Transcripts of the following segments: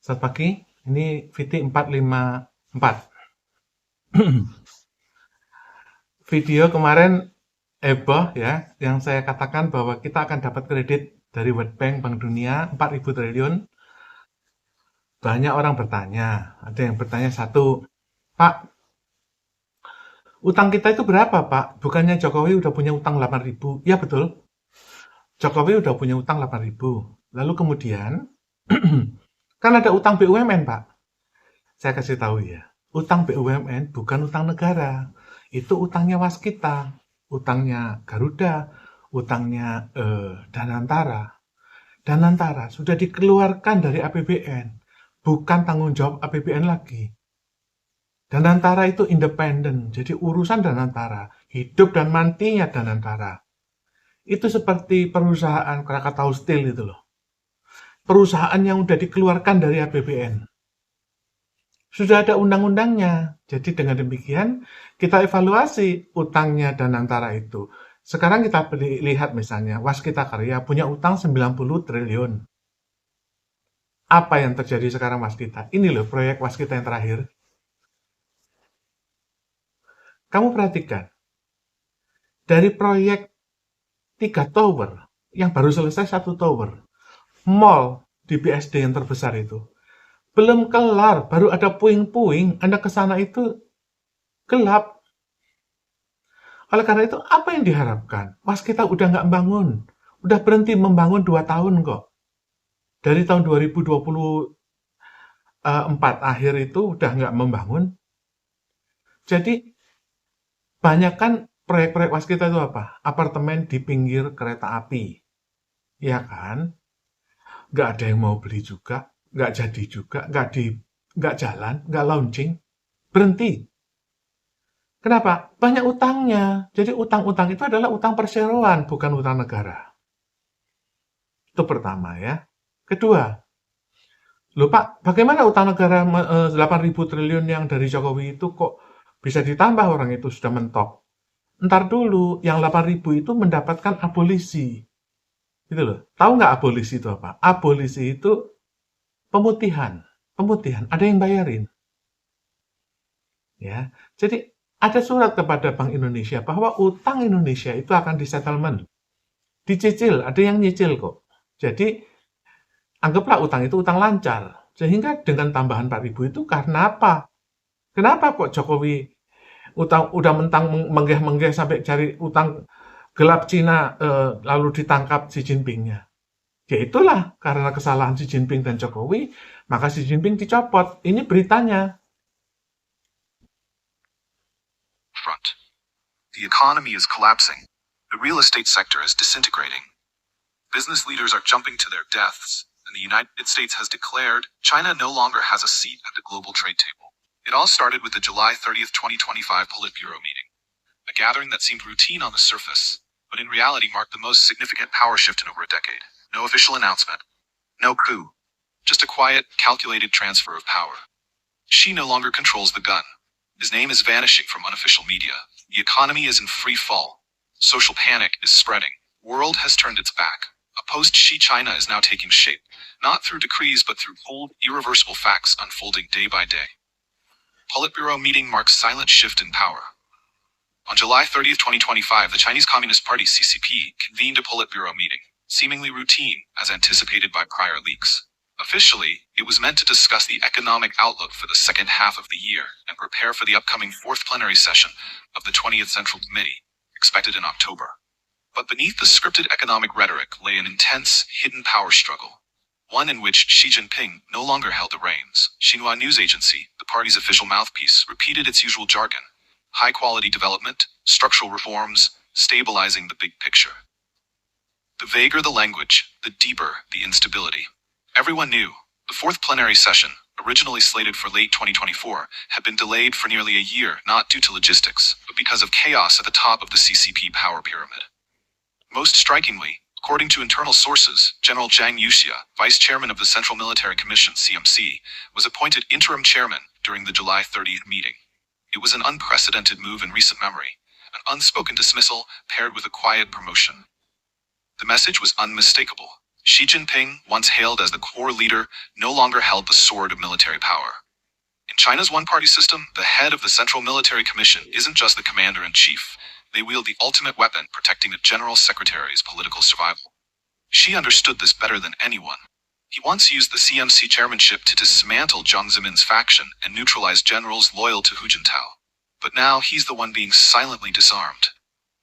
Selamat pagi, ini VT 454. Video kemarin heboh ya, yang saya katakan bahwa kita akan dapat kredit dari World Bank, Bank Dunia, 4.000 triliun. Banyak orang bertanya, ada yang bertanya satu, Pak, utang kita itu berapa Pak? Bukannya Jokowi udah punya utang 8.000? Ya betul, Jokowi udah punya utang 8.000. Lalu kemudian, kan ada utang BUMN Pak. Saya kasih tahu ya, utang BUMN bukan utang negara. Itu utangnya waskita, utangnya Garuda, utangnya Danantara. Danantara sudah dikeluarkan dari APBN, bukan tanggung jawab APBN lagi. Danantara itu independen, jadi urusan Danantara, hidup dan matinya Danantara. Itu seperti perusahaan Krakatau Steel itu loh. Perusahaan yang udah dikeluarkan dari APBN. Sudah ada undang-undangnya. Jadi dengan demikian, kita evaluasi utangnya Danantara itu. Sekarang kita lihat misalnya, Waskita Karya punya utang 90 triliun. Apa yang terjadi sekarang Waskita? Ini loh proyek Waskita yang terakhir. Kamu perhatikan, dari proyek 3 tower, yang baru selesai 1 tower, mall di BSD yang terbesar itu, belum kelar, baru ada puing-puing, Anda ke sana itu gelap. Oleh karena itu, apa yang diharapkan? Waskita udah nggak membangun. Udah berhenti membangun 2 tahun kok. Dari tahun 2024 akhir itu udah nggak membangun. Jadi, banyak kan proyek-proyek Waskita itu apa? Apartemen di pinggir kereta api. Ya kan? Nggak ada yang mau beli juga. Nggak jadi juga. Nggak jalan. Nggak launching. Berhenti. Kenapa? Banyak utangnya. Jadi utang-utang itu adalah utang perseroan, bukan utang negara. Itu pertama ya. Kedua, loh Pak, bagaimana utang negara 8.000 triliun yang dari Jokowi itu kok bisa ditambah orang itu sudah mentok? Ntar dulu, yang 8.000 itu mendapatkan abolisi. Gitu loh. Tahu nggak abolisi itu apa? Abolisi itu pemutihan. Pemutihan, ada yang bayarin. Ya. Jadi ada surat kepada Bank Indonesia bahwa utang Indonesia itu akan disettlement. Dicicil, ada yang nyicil kok. Jadi anggaplah utang itu utang lancar. Sehingga dengan tambahan 4.000 itu karena apa? Kenapa kok Jokowi utang udah mentang menggeh-menggeh sampai cari utang gelap Cina lalu ditangkap Xi Jinpingnya? Ya itulah karena kesalahan Xi Jinping dan Jokowi, maka Xi Jinping dicopot. Ini beritanya. Front. The economy is collapsing. The real estate sector is disintegrating. Business leaders are jumping to their deaths, and the United States has declared China no longer has a seat at the global trade table. It all started with the July 30th, 2025 Politburo meeting, a gathering that seemed routine on the surface, but in reality marked the most significant power shift in over a decade. No official announcement, no coup, just a quiet, calculated transfer of power. Xi no longer controls the gun. His name is vanishing from unofficial media. The economy is in free fall. Social panic is spreading. World has turned its back. A post-Xi China is now taking shape, not through decrees but through bold, irreversible facts unfolding day by day. Politburo meeting marks silent shift in power. On July 30th, 2025, the Chinese Communist Party CCP convened a Politburo meeting, seemingly routine as anticipated by prior leaks. Officially, it was meant to discuss the economic outlook for the second half of the year and prepare for the upcoming fourth plenary session of the 20th Central Committee, expected in October. But beneath the scripted economic rhetoric lay an intense, hidden power struggle, one in which Xi Jinping no longer held the reins. Xinhua News Agency, the party's official mouthpiece, repeated its usual jargon: high-quality development, structural reforms, stabilizing the big picture. The vaguer the language, the deeper the instability. Everyone knew the fourth plenary session, originally slated for late 2024, had been delayed for nearly a year, not due to logistics, but because of chaos at the top of the CCP power pyramid. Most strikingly, according to internal sources, General Zhang Yuxia, vice chairman of the Central Military Commission (CMC), was appointed interim chairman during the July 30th meeting. It was an unprecedented move in recent memory, an unspoken dismissal paired with a quiet promotion. The message was unmistakable. Xi Jinping, once hailed as the core leader, no longer held the sword of military power. In China's one-party system, the head of the Central Military Commission isn't just the commander-in-chief. They wield the ultimate weapon protecting the general secretary's political survival. Xi understood this better than anyone. He once used the CMC chairmanship to dismantle Jiang Zemin's faction and neutralize generals loyal to Hu Jintao. But now he's the one being silently disarmed.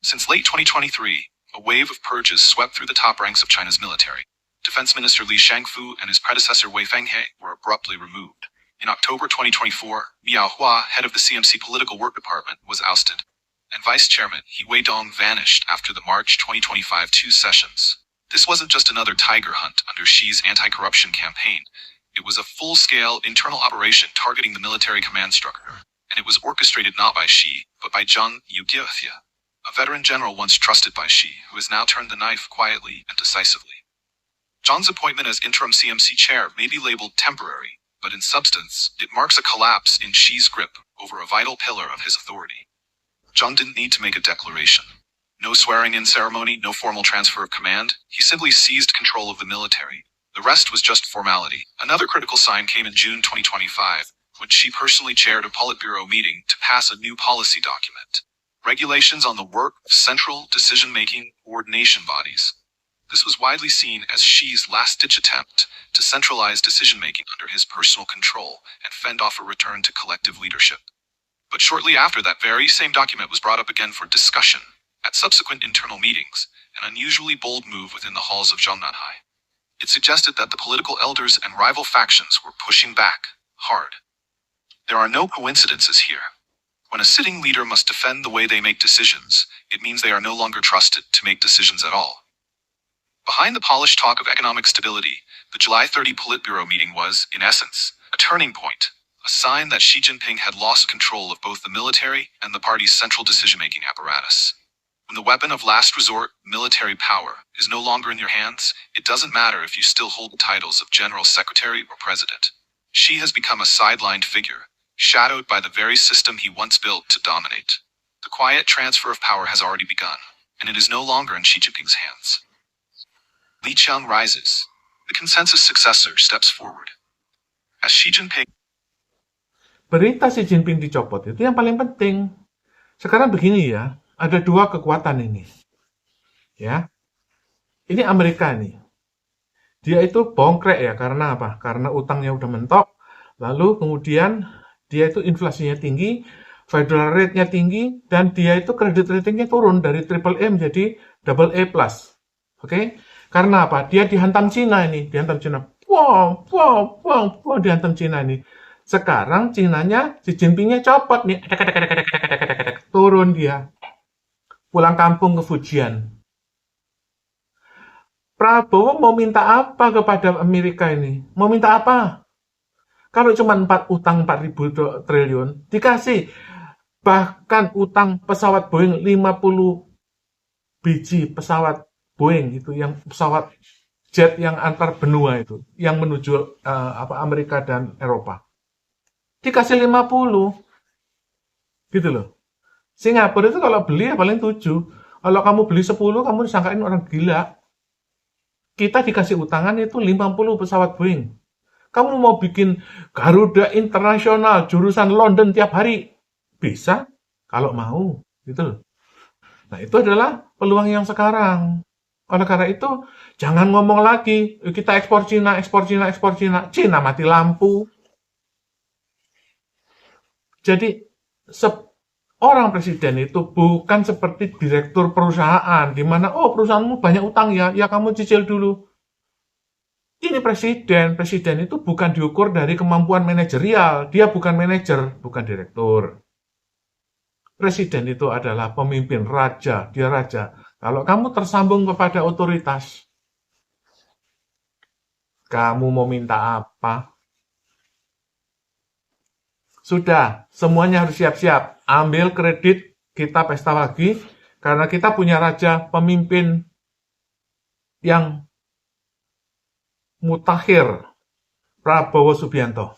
Since late 2023, a wave of purges swept through the top ranks of China's military. Defense Minister Li Shangfu and his predecessor Wei Fenghe were abruptly removed. In October 2024, Miao Hua, head of the CMC Political Work Department, was ousted, and Vice Chairman He Weidong vanished after the March 2025 two sessions. This wasn't just another tiger hunt under Xi's anti-corruption campaign. It was a full-scale internal operation targeting the military command structure, and it was orchestrated not by Xi, but by Zhang Youguofia, a veteran general once trusted by Xi, who has now turned the knife quietly and decisively. Zhang's appointment as interim CMC chair may be labeled temporary, but in substance, it marks a collapse in Xi's grip over a vital pillar of his authority. Zhang didn't need to make a declaration. No swearing-in ceremony, no formal transfer of command. He simply seized control of the military. The rest was just formality. Another critical sign came in June 2025, when Xi personally chaired a Politburo meeting to pass a new policy document. Regulations on the work of central decision-making coordination bodies. This was widely seen as Xi's last-ditch attempt to centralize decision-making under his personal control and fend off a return to collective leadership. But shortly after, that very same document was brought up again for discussion at subsequent internal meetings, an unusually bold move within the halls of Zhongnanhai. It suggested that the political elders and rival factions were pushing back hard. There are no coincidences here. When a sitting leader must defend the way they make decisions, it means they are no longer trusted to make decisions at all. Behind the polished talk of economic stability, the July 30 Politburo meeting was, in essence, a turning point, a sign that Xi Jinping had lost control of both the military and the party's central decision-making apparatus. When the weapon of last resort, military power, is no longer in your hands, it doesn't matter if you still hold the titles of General Secretary or President. Xi has become a sidelined figure, shadowed by the very system he once built to dominate. The quiet transfer of power has already begun, and it is no longer in Xi Jinping's hands. Li Qiang rises. The consensus successor steps forward. As Xi Jinping... Perintah Xi Jinping dicopot itu yang paling penting. Sekarang begini ya, ada dua kekuatan ini. Ya. Ini Amerika nih. Dia itu bongkrek ya, karena apa? Karena utangnya udah mentok, lalu kemudian dia itu inflasinya tinggi, federal rate-nya tinggi, dan dia itu kredit ratingnya turun dari AAA menjadi AA+. Oke? Karena apa? Dia dihantam Cina ini, dihantam Cina. Dihantam Cina ini. Sekarang Cinanya, Xi Jinpingnya copot nih. Turun dia. Pulang kampung ke Fujian. Prabowo mau minta apa kepada Amerika ini? Mau minta apa? Kalau cuma utang 4.000 triliun, dikasih. Bahkan utang pesawat Boeing 50 biji pesawat Boeing itu, yang pesawat jet yang antar benua itu, yang menuju Amerika dan Eropa. Dikasih 50. Gitu loh. Singapura itu kalau beli ya paling 7. Kalau kamu beli 10, kamu disangkain orang gila. Kita dikasih utangan itu 50 pesawat Boeing. Kamu mau bikin Garuda Internasional jurusan London tiap hari? Bisa, kalau mau. Gitu loh. Nah, itu adalah peluang yang sekarang. Oleh karena itu, jangan ngomong lagi, kita ekspor Cina, ekspor Cina, ekspor Cina. Cina mati lampu. Jadi, orang presiden itu bukan seperti direktur perusahaan, di mana, perusahaanmu banyak utang ya kamu cicil dulu. Ini presiden itu bukan diukur dari kemampuan manajerial, dia bukan manajer, bukan direktur. Presiden itu adalah pemimpin, raja, dia raja. Kalau kamu tersambung kepada otoritas, kamu mau minta apa? Sudah, semuanya harus siap-siap. Ambil kredit, kita pesta lagi, karena kita punya raja, pemimpin yang mutakhir, Prabowo Subianto.